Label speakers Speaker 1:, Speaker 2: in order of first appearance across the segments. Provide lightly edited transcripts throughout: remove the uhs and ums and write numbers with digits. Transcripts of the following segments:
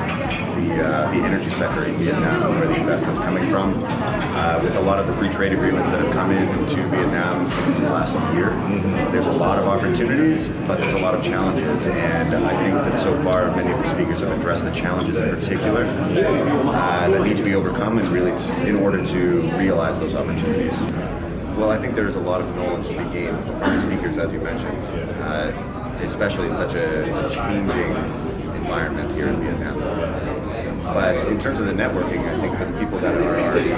Speaker 1: the energy sector in Vietnam and where the investment's coming from. With a lot of the free trade agreements that have come into Vietnam in the last year, there's a lot of opportunities, but there's a lot of challenges. And I think that so far many of the speakers have addressed the challenges in particular that need to be overcome and really in order to realize those opportunities. Well, I think there's a lot of knowledge to be gained from the speakers, as you mentioned, especially in such a changing environment here in Vietnam. But in terms of the networking, I think for the people that are already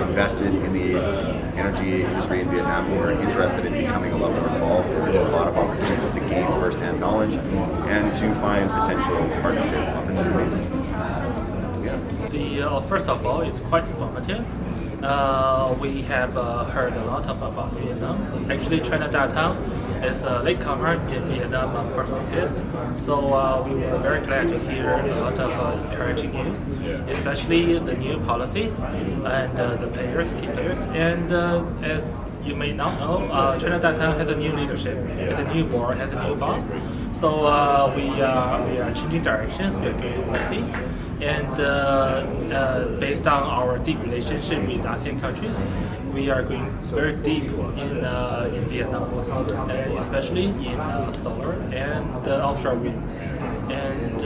Speaker 1: invested in the energy industry in Vietnam who are interested in becoming a lot more involved, there's a lot of opportunities to gain first-hand knowledge and to find potential partnership opportunities.
Speaker 2: First of all, it's quite informative. We have heard a lot about Vietnam. Actually, Chinatown is a latecomer in Vietnam market. So we were very glad to hear a lot of encouraging news, especially the new policies and the key players. And as you may not know, Chinatown has a new leadership, has a new board, has a new boss. So we are changing directions, we are going overseas. And based on our deep relationship with ASEAN countries, we are going very deep in Vietnam, especially in solar and offshore wind. And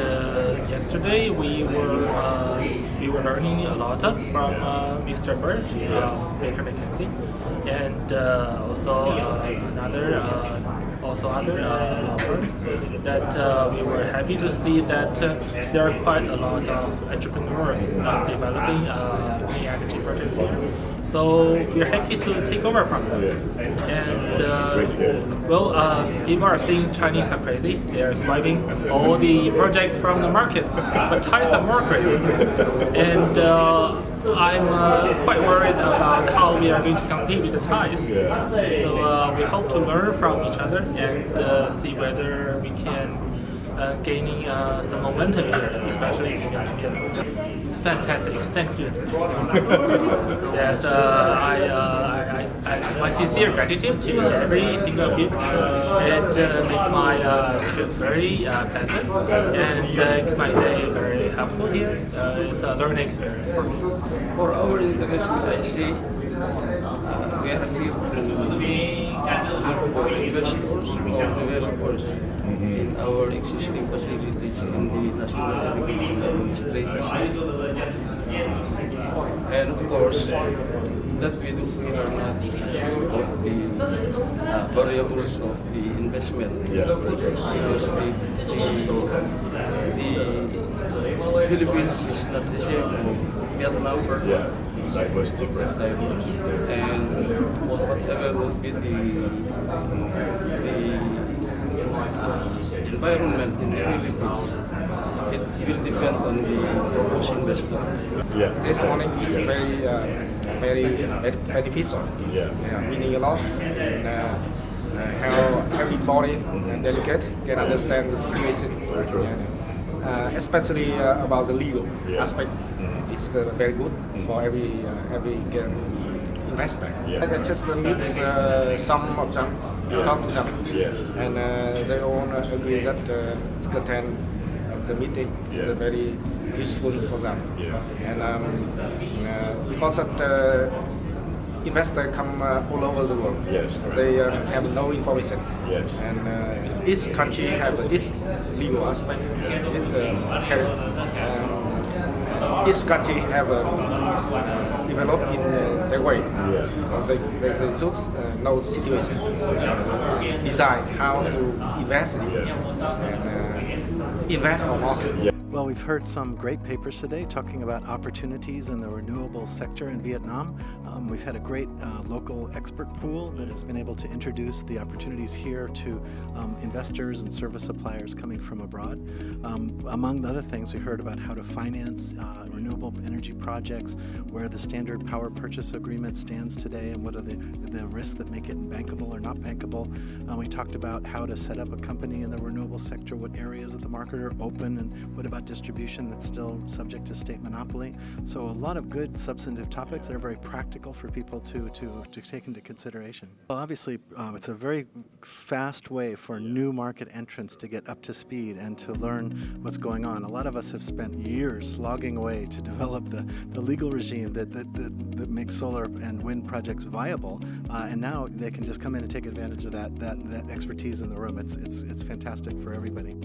Speaker 2: yesterday we were learning a lot from Mr. Birch of Baker McKenzie, and also other firms, that we were happy to see that there are quite a lot of entrepreneurs developing clean energy projects here. So we're happy to take over from them. And people are saying Chinese are crazy. They are swiping all the projects from the market, but Thais are more crazy. And I'm quite worried about how we are going to compete with the Thais. So we hope to learn from each other and see whether we can gaining some momentum here, especially in Vietnam. Fantastic, thanks to it. Yes, my sincere gratitude to every single of you. It makes my trip very pleasant and makes my day very helpful here. It's a learning experience for me.
Speaker 3: For our international IC, we are here for investors or developers in our existing facilities in the National Irrigation Administration. And of course, that we are not sure of the variables of the investment. Because the Philippines is not the same as Vietnam.
Speaker 4: Diverse, different.
Speaker 3: And whatever would be the environment in the Philippines, it will depend on the proposed investor.
Speaker 5: This morning is very beneficial. Meaning a lot. How everybody and delegate can understand the situation, especially about the legal aspect. It's very good for every investor. I just meet some of them, talk to them, and they all agree that the content of the meeting is very useful for them. And because of the investors come all over the world, they have no information, and each country have its legal aspect, its each country have developed in their way. So they just know the situation, decide how to invest and invest or not.
Speaker 6: Well, we've heard some great papers today talking about opportunities in the renewable sector in Vietnam. We've had a great local expert pool that has been able to introduce the opportunities here to investors and service suppliers coming from abroad. Among the other things, we heard about how to finance renewable energy projects, where the standard power purchase agreement stands today, and what are the risks that make it bankable or not bankable. We talked about how to set up a company in the renewable sector, what areas of the market are open, and what about distribution that's still subject to state monopoly. So a lot of good substantive topics that are very practical for people to take into consideration. Well, obviously, it's a very fast way for new market entrants to get up to speed and to learn what's going on. A lot of us have spent years slogging away to develop the legal regime that makes solar and wind projects viable, and now they can just come in and take advantage of that expertise in the room. It's fantastic for everybody.